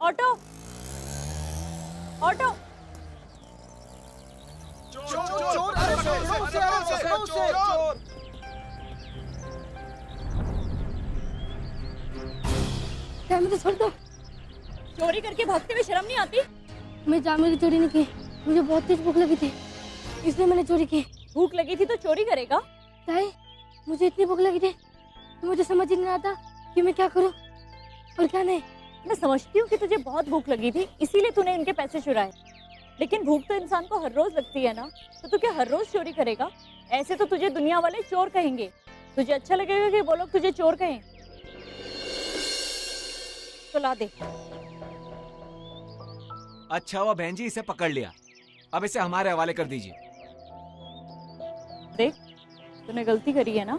Auto auto. चोर चोर। मुझे छोड़ दो। चोरी करके भागते हुए शर्म नहीं आती? मैं जामुन की चोरी नहीं की, मुझे बहुत तेज भूख लगी थी इसलिए मैंने चोरी की। भूख लगी थी तो चोरी करेगा? ताई मुझे इतनी भूख लगी थी तो मुझे समझ ही नहीं आता कि मैं क्या करूं और क्या नहीं। मैं समझती हूँ कि तुझे बहुत भूख लगी थी इसीलिए तूने इनके पैसे चुराए, लेकिन भूख तो इंसान को हर रोज लगती है ना, तो तू क्या हर रोज चोरी करेगा? ऐसे तो तुझे दुनिया वाले चोर कहेंगे। तुझे अच्छा लगेगा कि वो लोग तुझे चोर कहें? तो ला दे। अच्छा हुआ बहन जी इसे पकड़ लिया, अब इसे हमारे हवाले कर दीजिए। देख तूने गलती करी है ना,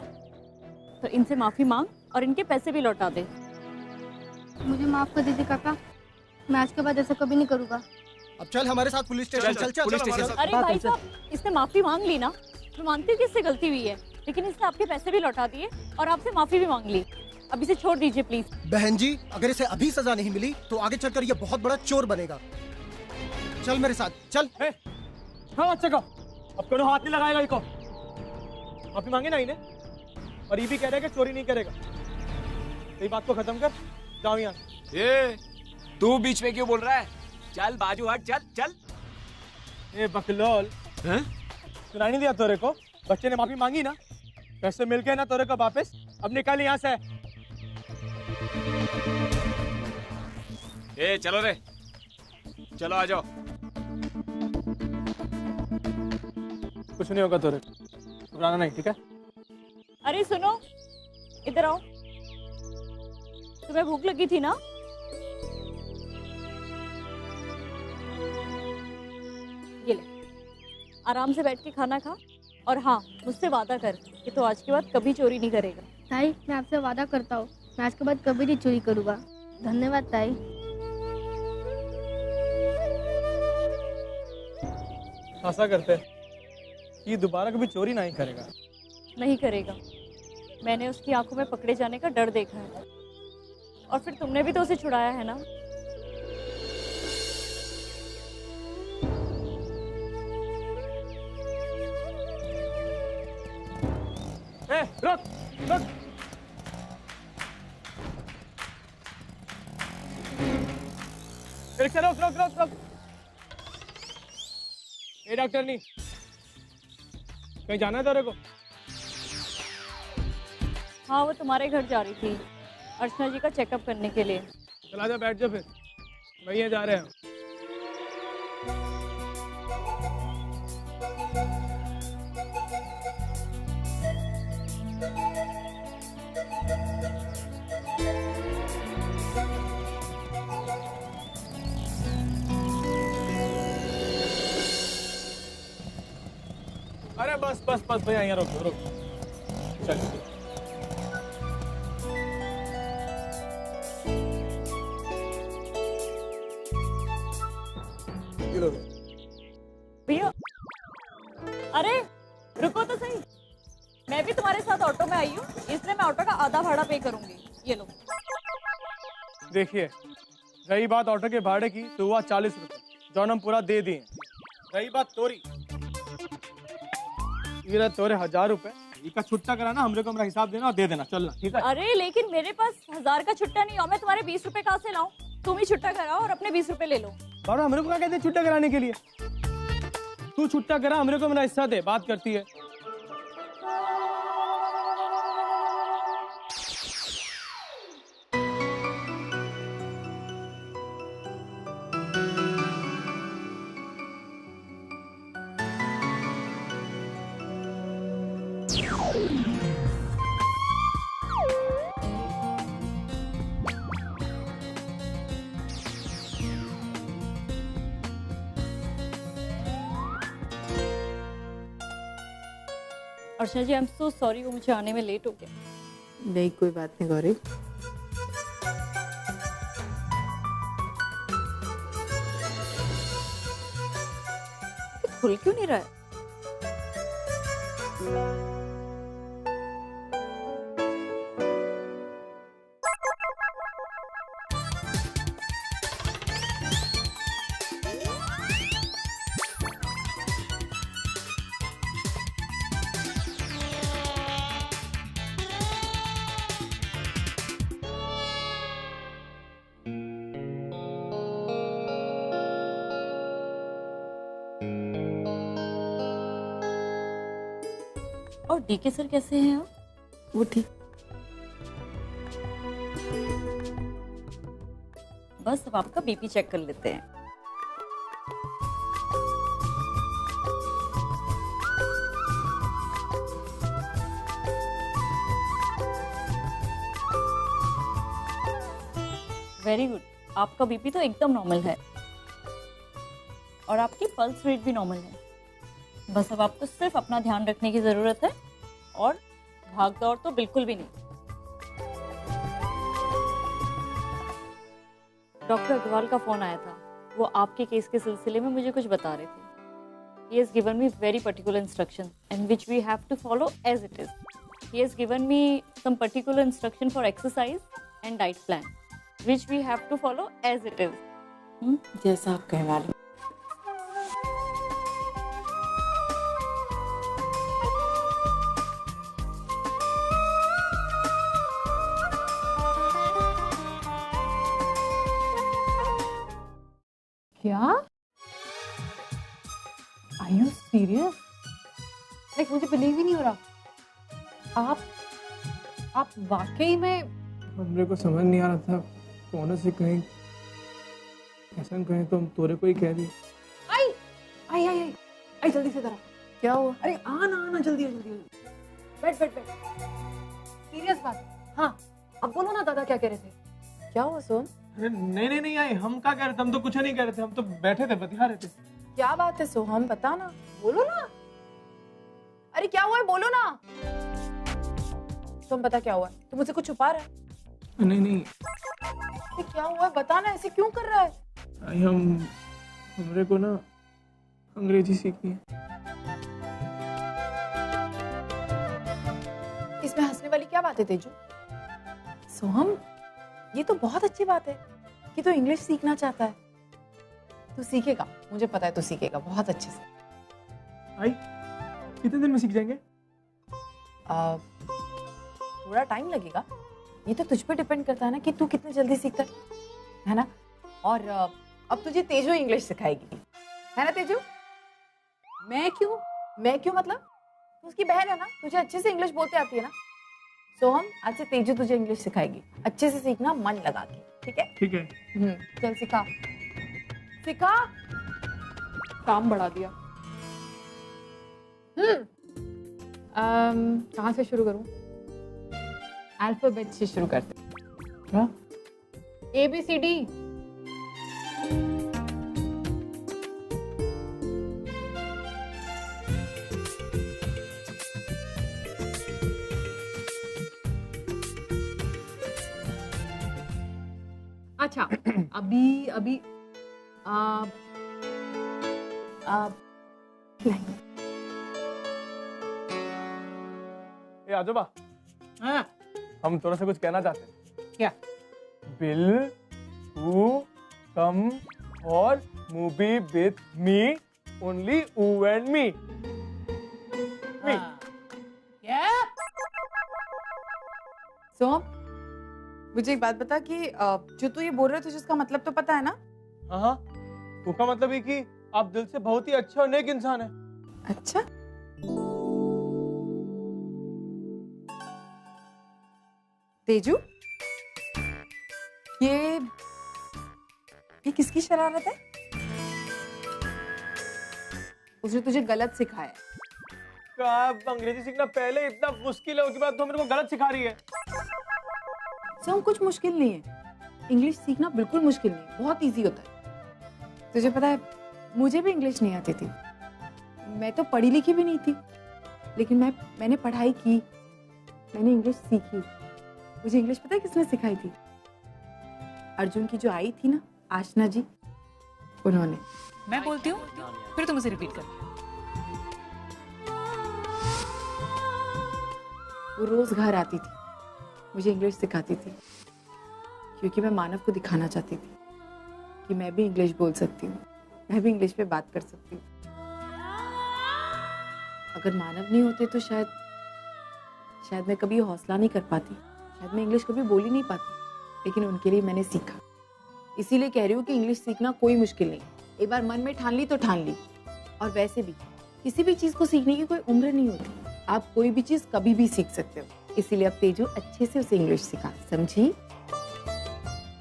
तो इनसे माफी मांग और इनके पैसे भी लौटा दे। मुझे माफ कर दीजिए काका, मैं आज के बाद ऐसा कभी नहीं करूँगा। अब चल हमारे साथ पुलिस स्टेशन। चल पुलिस स्टेशन। अरे भाई साहब इसने माफी मांग ली ना, मैं मानती हूँ कि इससे गलती हुई है, लेकिन इसने आपके पैसे भी लौटा दिए और आपसे माफी भी मांग ली। अब इसे छोड़ दीजिए प्लीज। बहन जी अगर इसे अभी सजा नहीं मिली तो आगे चलकर ये बहुत बड़ा चोर बनेगा। चल मेरे साथ चल। बच्चे को अब कोनो हाथ नहीं लगाएगा इसको। माफी मांगे ना इन्हें, और ये भी कह रहा है कि चोरी नहीं करेगा। तो ये बात को खत्म कर, जाओ यहाँ। ए, तू बीच में क्यों बोल रहा है? चल बाजू हट, चल चल। ए बकलोल, सुनाई नहीं दिया तोरे को? बच्चे ने माफी मांगी ना, पैसे मिल गए ना तोरे को वापस। अब निकल यहाँ से। ए चलो रे, चलो आ जाओ। कुछ नहीं होगा तोरे, घबराना नहीं, ठीक है? अरे सुनो, इधर आओ। तुम्हें भूख लगी थी ना? ये ले, आराम से बैठ के खाना खा, और हाँ मुझसे वादा कर कि तो आज के बाद कभी चोरी नहीं करेगा। ताई मैं आपसे वादा करता हूँ मैं आज के बाद कभी नहीं चोरी करूँगा। धन्यवाद ताई। ऐसा करते ये दोबारा कभी चोरी नहीं करेगा। नहीं करेगा, मैंने उसकी आंखों में पकड़े जाने का डर देखा है, और फिर तुमने भी तो उसे छुड़ाया है ना। ए, रुक रुक। रिक्शा रोक रोक रोक रोक। ए डॉक्टर नहीं, कहीं जाना है तेरे को? हाँ वो तुम्हारे घर जा रही थी अर्चना जी का चेकअप करने के लिए। चला जा, बैठ जा फिर, भैया जा रहे हैं। अरे बस बस बस भैया, यहाँ रोक रोक। चल भैया अरे रुको तो सही, मैं भी तुम्हारे साथ ऑटो में आई हूँ, इसलिए मैं ऑटो का आधा भाड़ा पे करूंगी। ये लो। देखिए, रही बात ऑटो के भाड़े की तो हुआ 40 रुपए, जो हम पूरा दे दिए। रही बात तोरी, ये तोरे 1000 रुपए, इसका छुट्टा कराना, हमरे को हमारा हिसाब देना और दे देना, चलना ठीक है? अरे लेकिन मेरे पास 1000 का छुट्टा नहीं, और मैं तुम्हारे 20 रुपए कहाँ से लाऊं? तुम ही छुट्टा कराओ और अपने 20 रुपए ले लो। बाबा हमरे को क्या कहते हैं छुट्टा कराने के लिए? तू छुट्टा करा, हमरे को मेरा हिस्सा दे, बात करती है। अर्चना जी आई एम सो सॉरी, वो मुझे आने में लेट हो गया। नहीं कोई बात नहीं गौरी। खुल क्यों नहीं रहा है? और डीके सर कैसे हैं आप? वो ठीक। बस अब आपका बीपी चेक कर लेते हैं। वेरी गुड, आपका बीपी तो एकदम नॉर्मल है और आपकी पल्स रेट भी नॉर्मल है। बस अब आपको सिर्फ अपना ध्यान रखने की जरूरत है और भाग दौड़ तो बिल्कुल भी नहीं। डॉक्टर अग्रवाल का फोन आया था, वो आपके केस के सिलसिले में मुझे कुछ बता रहे थे। He has given me very particular instruction and which we have to follow as it is. He has given me some particular instruction for exercise and diet plan, which we have to follow as it is. जैसा आप कहें वाले। क्या? Are you serious? Like मुझे believe ही नहीं हो रहा। आप वाकई में। हमरे को समझ नहीं आ रहा था कौन से कहीं ऐसा कहें तो हम तोरे को ही कह दी। आई जल्दी से जरा। क्या हुआ? अरे आना जल्दी बैठ। सीरियस बात। हाँ अब बोलो ना, दादा क्या कह रहे थे? क्या हुआ सोन? अरे नहीं आई, हम क्या कह रहे थे? हम तो कुछ नहीं कह रहे थे, हम तो बैठे थे बतिया रहे थे। क्या बात है सोहम, बता ना, बोलो ना। अरे क्या हुआ है, बोलो ना। तुम बता क्या हुआ है? तुम मुझसे कुछ छुपा रहा है? नहीं अरे क्या हुआ है, बता ना, ऐसे क्यों कर रहा है? हमरे को ना अंग्रेजी सीखनी है। इसमें हंसने वाली क्या बात है तेजू? सोहम, ये तो बहुत अच्छी बात है कि तू इंग्लिश सीखना चाहता है। तू सीखेगा, मुझे पता है तू सीखेगा बहुत अच्छे से। आई कितने दिन में सीख जाएंगे? थोड़ा टाइम लगेगा, ये तो तुझ पे डिपेंड करता है ना कि तू कितने जल्दी सीखता है ना। और अब तुझे तेजू इंग्लिश सिखाएगी, है ना तेजू? मैं क्यों मतलब? तू उसकी बहन है ना, तुझे अच्छे से इंग्लिश बोलते आती है ना। सोहम, आज से तेजू तुझे इंग्लिश सिखाएगी, अच्छे से सीखना, मन लगा के, ठीक है? ठीक है। चल सिखा। काम बढ़ा दिया। कहाँ से शुरू करूं? अल्फाबेट से शुरू करते। क्या? ABCD। अच्छा अभी ए आजोबा, हाँ हम थोड़ा सा कुछ कहना चाहते हैं। क्या? बिल टू कम और movie with me, only you and me. Soham, मुझे एक बात बता कि जो तू ये बोल रहे थे उसका मतलब तो पता है ना? हाँ, उसका मतलब है कि आप दिल से बहुत ही अच्छा और नेक इंसान है। अच्छा, तेजू, ये किसकी शरारत है? उसने तुझे गलत सिखाया है। आप अंग्रेजी सीखना पहले इतना मुश्किल है, उसके बाद तो मेरे को गलत सिखा रही है। सब कुछ मुश्किल नहीं है, इंग्लिश सीखना बिल्कुल मुश्किल नहीं है, बहुत इजी होता है। तुझे पता है, मुझे भी इंग्लिश नहीं आती थी, मैं तो पढ़ी लिखी भी नहीं थी, लेकिन मैंने पढ़ाई की, मैंने इंग्लिश सीखी। मुझे इंग्लिश पता है किसने सिखाई थी? अर्जुन की जो आई थी ना, आशना जी, उन्होंने। मैं बोलती हूँ, फिर तुम उसे रिपीट कर। वो रोज घर आती थी, मुझे इंग्लिश सिखाती थी, क्योंकि मैं मानव को दिखाना चाहती थी कि मैं भी इंग्लिश बोल सकती हूँ, मैं भी इंग्लिश पे बात कर सकती हूँ। अगर मानव नहीं होते तो शायद मैं कभी हौसला नहीं कर पाती, शायद मैं इंग्लिश कभी बोल ही नहीं पाती, लेकिन उनके लिए मैंने सीखा। इसीलिए कह रही हूँ कि इंग्लिश सीखना कोई मुश्किल नहीं, एक बार मन में ठान ली तो ठान ली। और वैसे भी किसी भी चीज़ को सीखने की कोई उम्र नहीं होती। आप कोई भी चीज कभी भी सीख सकते हो, इसीलिए अब तेजू अच्छे से उसे इंग्लिश सिखा, समझी?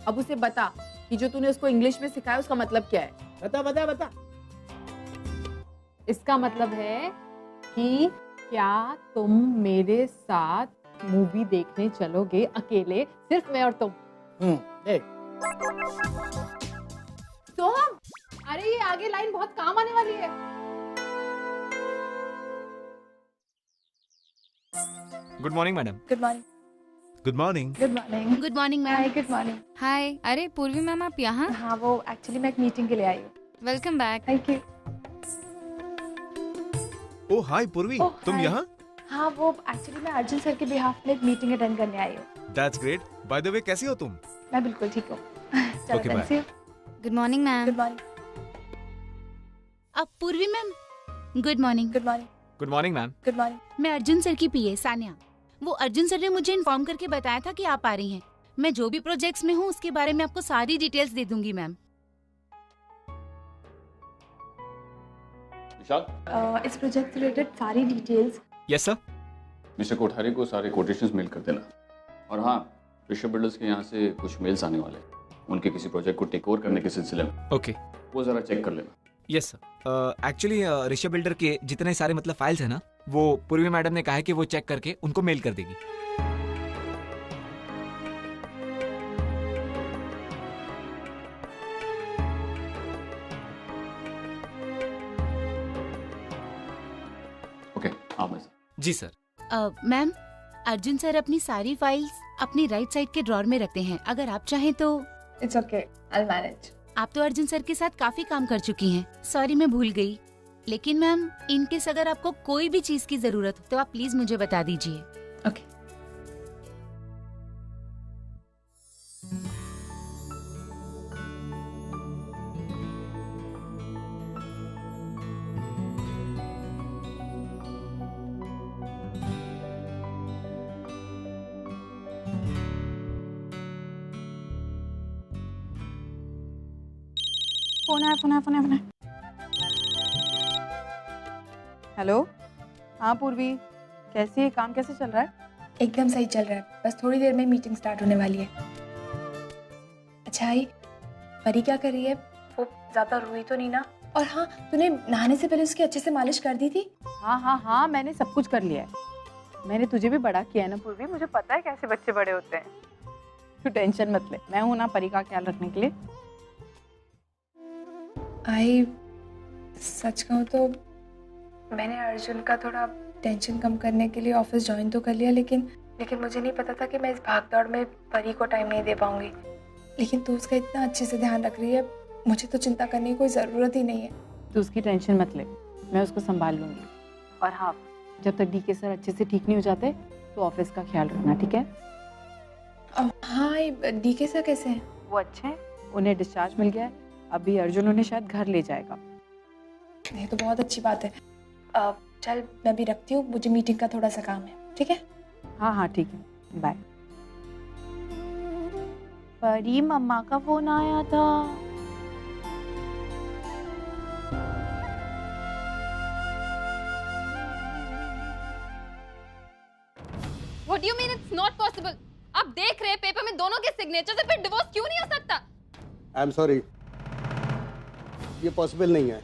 अब उसे बता कि जो तूने उसको इंग्लिश में सिखाया उसका मतलब क्या है। बता बता बता। इसका मतलब है कि क्या तुम मेरे साथ मूवी देखने चलोगे अकेले, सिर्फ मैं और तुम? देख। सोहम, अरे ये आगे लाइन बहुत काम आने वाली है। Good morning madam. Good morning. Good morning. Good morning. Good morning ma'am. Hi, good morning. Hi. अरे पूर्वी मैम आप यहाँ? हाँ, वो एक्चुअली मैं एक मीटिंग के लिए आई हूँ। Welcome back. Thank you. Oh hi Purvi, तुम hi. यहाँ? हाँ, वो एक्चुअली मैं अर्जुन सर के बिहाफ में एक मीटिंग अटेंड करने आई हूँ। That's great. By the way कैसी हो तुम? मैं बिल्कुल ठीक हूँ। Okay, bye. Good morning ma'am. Good morning. अब पूर्वी ma'am, good morning. Good morning. Good morning ma'am. Good morning. मैं अर्जुन सर की पीए सानिया। वो अर्जुन सर ने मुझे इन्फॉर्म करके बताया था कि आप आ रही हैं। मैं जो भी प्रोजेक्ट्स में हूँ उसके बारे में आपको सारी डिटेल्स दे दूंगी मैम। इस प्रोजेक्ट से रिलेटेड सारी details. Yes sir. Mister Kothari को सारे कोटेशंस मेल कर देना। और हाँ, ऋषभ बिल्डर्स के यहाँ से कुछ मेल्स आने वाले हैं उनके किसी प्रोजेक्ट को टेक ओवर करने के सिलसिले में। ओके। वो जरा चेक कर लेना। Yes sir. Actually Rishabh builder के जितने सारे मतलब फाइल्स है ना, वो पूर्वी मैडम ने कहा है कि वो चेक करके उनको मेल कर देगी। ओके, आप में से। जी सर। मैम, अर्जुन सर अपनी सारी फाइल्स अपनी राइट साइड के ड्रॉर में रखते हैं। अगर आप चाहें तो। It's okay, I will manage. आप तो अर्जुन सर के साथ काफी काम कर चुकी हैं। सॉरी मैं भूल गई। लेकिन मैम, इनकेस अगर आपको कोई भी चीज की जरूरत हो तो आप प्लीज मुझे बता दीजिए। ओके। फोन आया। हेलो, हाँ पूर्वी, कैसी है? काम कैसे चल रहा है? एकदम सही चल रहा है, बस थोड़ी देर में मीटिंग स्टार्ट होने वाली है। अच्छा आई, परी क्या कर रही है? वो ज्यादा रोई तो नहीं ना? और हाँ, तूने नहाने से पहले उसकी अच्छे से मालिश कर दी थी? हाँ, मैंने सब कुछ कर लिया है। मैंने तुझे भी बड़ा किया है ना पूर्वी, मुझे पता है कैसे बच्चे बड़े होते हैं। तू टेंशन मत ले, मैं हूं ना परी का ख्याल रखने के लिए। आई, सच कहूँ तो मैंने अर्जुन का थोड़ा टेंशन कम करने के लिए ऑफिस ज्वाइन तो कर लिया, लेकिन मुझे नहीं पता था कि मैं इस भागदौड़ में परी को टाइम नहीं दे पाऊंगी। लेकिन तू उसका इतना अच्छे से ध्यान रख रही है, मुझे तो चिंता करने की कोई ज़रूरत ही नहीं है। तू उसकी टेंशन मत ले, मैं उसको संभाल लूंगी। और हाँ, जब तक डीके सर अच्छे से ठीक नहीं हो जाते तो ऑफिस का ख्याल रखना, ठीक है? हाँ, डीके सर कैसे हैं? वो अच्छे हैं, उन्हें डिस्चार्ज मिल गया है। अभी अर्जुन उन्हें शायद घर ले जाएगा। ये तो बहुत अच्छी बात है। चल मैं भी रखती हूँ, मुझे मीटिंग का थोड़ा सा काम है, ठीक है? हाँ ठीक है, बाय। परी, मम्मा का फोन आया था। What do you mean it's not possible? आप देख रहे हैं पेपर में दोनों के सिग्नेचर से, फिर डिवोर्स क्यों नहीं हो सकता? आई एम सॉरी, ये पॉसिबल नहीं है।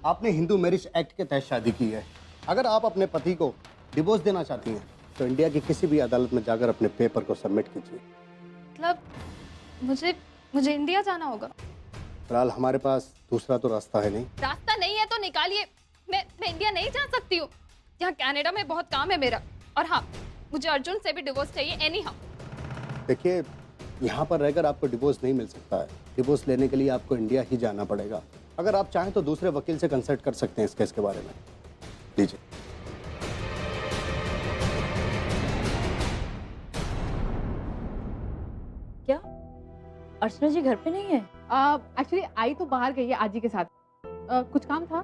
आपने हिंदू मैरिज एक्ट के तहत शादी की है। अगर आप अपने पति को डिवोर्स देना चाहती हैं तो इंडिया की किसी भी अदालत में जाकर अपने पेपर को सबमिट कीजिए। मतलब मुझे इंडिया जाना होगा। फिलहाल हमारे पास दूसरा तो रास्ता है नहीं। रास्ता नहीं है तो निकालिए। मैं इंडिया नहीं जा सकती हूँ। यहाँ कनाडा में बहुत काम है मेरा। और हाँ, मुझे अर्जुन से भी डिवोर्स चाहिए एनी हाउ। देखिए, यहाँ पर रहकर आपको डिवोर्स नहीं मिल सकता है। डिवोर्स लेने के लिए आपको इंडिया ही जाना पड़ेगा। अगर आप चाहें तो दूसरे वकील से कंसल्ट कर सकते हैं इस केस के बारे में। लीजिए। क्या अर्चना जी घर पे नहीं है? एक्चुअली आई तो बाहर गई है आजी के साथ। कुछ काम था?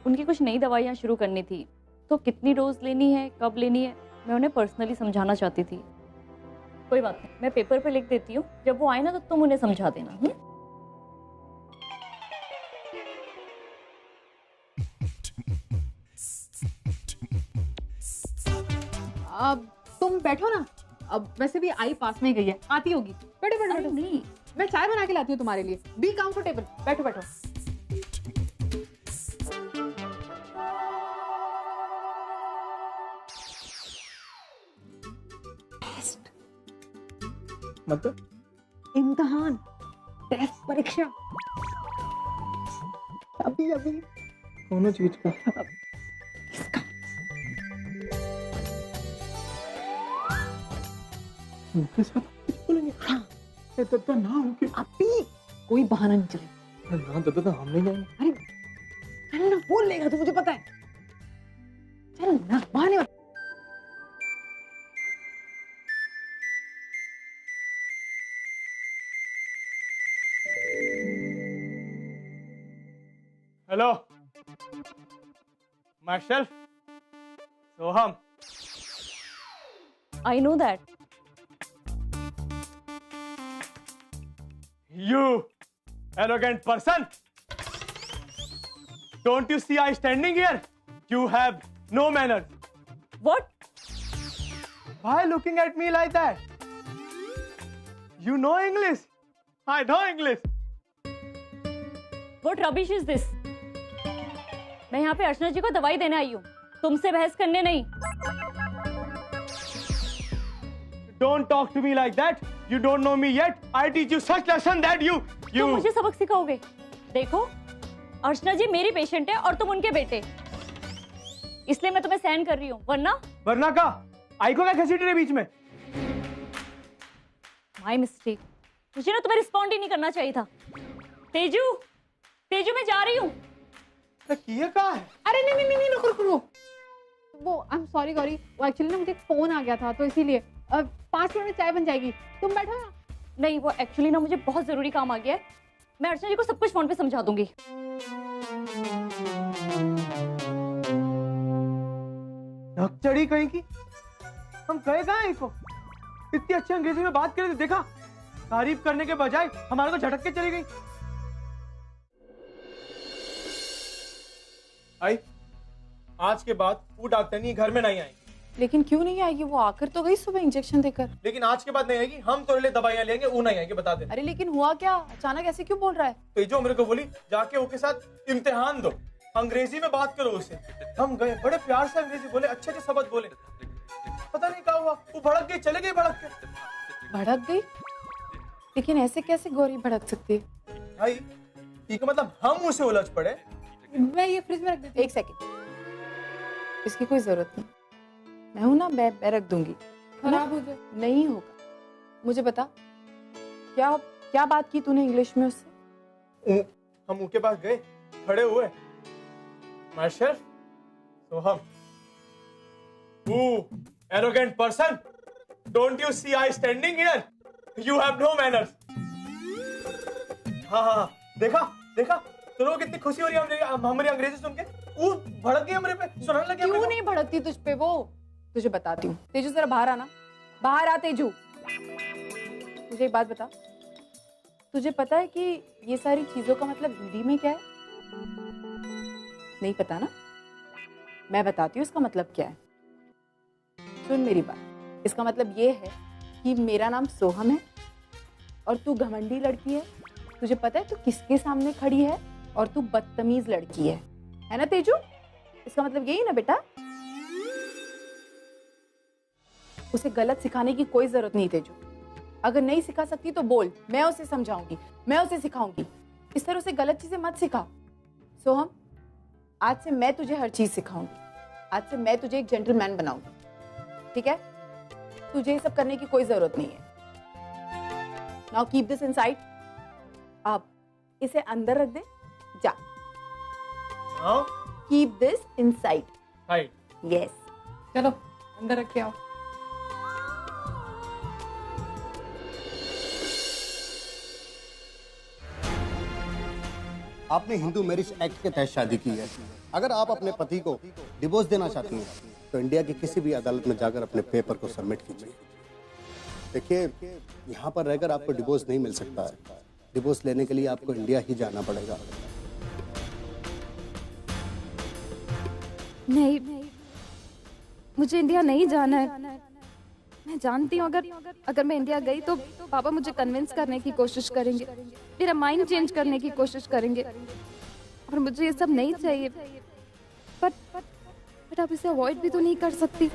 उनकी कुछ नई दवाइयाँ शुरू करनी थी, तो कितनी डोज लेनी है, कब लेनी है, मैं उन्हें पर्सनली समझाना चाहती थी। कोई बात नहीं, मैं पेपर पे लिख देती हूँ। जब वो आए ना तो तुम उन्हें समझा देना। अब तुम बैठो ना, अब वैसे भी आई पास में ही गई है, आती होगी। बैठो बैठो बैठो। नहीं, मैं चाय बना के लाती हूँ तुम्हारे लिए। बी कंफर्टेबल, बैठो बैठो। मतलब इम्तिहान, टेस्ट, परीक्षा। अभी अभी कौन चीज का? उनके साथ कुछ बोलेंगे? हाँ। दादा ना उनके अभी कोई बहाना नहीं चलेगा। ना दादा हम नहीं जाएंगे। अरे चल ना, बोल लेगा तो मुझे पता है। चल ना, बहाने मत। Hello, Marshal, Soham. I know that. You arrogant person! Don't you see I standing here? You have no manners. What? Why looking at me like that? You know English? I know English. What rubbish is this? मैं यहाँ पे अर्चना जी को दवाई देने आई हूँ, तुमसे बहस करने नहीं। Don't talk to me like that. You don't know me yet. I teach you such lesson that you. तुम मुझे सबक सिखाओगे? देखो, अर्चना जी मेरी पेशेंट है और तुम उनके बेटे, इसलिए मैं तुम्हें सहन कर रही हूँ, वरना का आई को क्या घसीट रहे बीच में? माय मिस्टेक, मुझे ना तुम्हें रिस्पॉन्ड ही नहीं करना चाहिए था। तेजू, तेजू मैं जा रही हूँ। किया कहाँ है? अरे नहीं नहीं नहीं, रुको रुको रुको। वो आई एम सॉरी गौरी, वो एक्चुअली ना मुझे एक फोन आ गया था तो इसीलिए 5 मिनट में चाय बन जाएगी, तुम बैठो ना। नहीं, वो एक्चुअली ना मुझे बहुत जरूरी काम आ गया है, मैं अर्चना जी को सब कुछ फोन पे समझा दूंगी। चढ़ी कहीं की, हम गए कहाँ हैं इसको? इतनी अच्छी अंग्रेजी में बात करे तो देखा, तारीफ करने के बजाय हमारे को झटक के चली गई। आई, आज के बाद वो डॉक्टरनी घर में नहीं आएगी। लेकिन क्यों नहीं आएगी? वो आकर तो गई सुबह इंजेक्शन देकर। लेकिन आज के बाद नहीं आएगी, हम तो लिए दवाइयां लेंगे, वो नहीं आएगी, बता दे। अरे लेकिन हुआ क्या? अचानक ऐसे क्यों बोल रहा है? तो जो मेरे को बोली जाके उसके साथ इम्तिहान दो, अंग्रेजी में बात करो उससे। हम गए, बड़े प्यार से अंग्रेजी बोले, अच्छे से शब्द बोले, पता नहीं क्या हुआ, वो भड़क गई, चले गई भड़क के। भड़क गई? लेकिन ऐसे कैसे गौरी भड़क सकती है? भाई ठीक है, मतलब हम उसे उलझ पड़े। मैं ये फ्रिज में रख देती हूँ। एक सेकंड, इसकी कोई जरूरत नहीं, मैं हूं ना, मैं रख दूंगी। खराब हो जाए? नहीं होगा। मुझे बता, क्या क्या बात की तूने इंग्लिश में उससे? हम उनके पास गए, खड़े हुए, Marshal, Soham, arrogant person, don't you see I standing here? You have no manners. हाँ, देखा देखा, तो लोग कितनी खुशी हो रही है हमारी अंग्रेजी सुन के। वो भड़क गई हमारे पे, सुनाने लगी। क्यों नहीं भड़कती तुझ पे वो? तुझे बताती हूँ। तेजू जरा बाहर आना, बाहर आ तेजू। मुझे एक बात बता, तुझे पता है कि ये सारी चीजों का मतलब हिंदी में क्या है? नहीं पता ना? मैं बताती हूँ इसका मतलब क्या है। सुन मेरी बात, इसका मतलब ये है कि मेरा नाम सोहम है और तू घमंडी लड़की है। तुझे पता है तू किसके सामने खड़ी है और तू बदतमीज लड़की है ना तेजू? इसका मतलब यही ना बेटा? उसे गलत सिखाने की कोई जरूरत नहीं तेजू। अगर नहीं सिखा सकती तो बोल, मैं उसे समझाऊंगी, मैं उसे सिखाऊंगी। इस तरह उसे गलत चीजें मत सिखा। सोहम, आज से मैं तुझे हर चीज सिखाऊंगी। आज से मैं तुझे एक जेंटलमैन बनाऊंगी, ठीक है? तुझे ये सब करने की कोई जरूरत नहीं है। Now keep this inside. अब इसे अंदर रख दे, जा। Keep this inside. यस। चलो अंदर रख के आओ। आपने हिंदू मैरिज एक्ट के तहत शादी की है। अगर आप अपने पति को डिवोर्स देना चाहती हैं तो इंडिया की किसी भी अदालत में जाकर अपने पेपर को सबमिट कीजिए। देखिए, यहाँ पर रहकर आपको डिवोर्स नहीं मिल सकता है। डिवोर्स लेने के लिए आपको इंडिया ही जाना पड़ेगा। नहीं, मुझे इंडिया नहीं जाना है। मैं जानती हूँ अगर मैं इंडिया गई तो पापा मुझे कन्विंस करने की कोशिश करेंगे, मेरा माइंड चेंज करने की कोशिश करेंगे, और मुझे ये सब नहीं चाहिए। बट आप इसे अवॉइड भी तो नहीं कर सकती।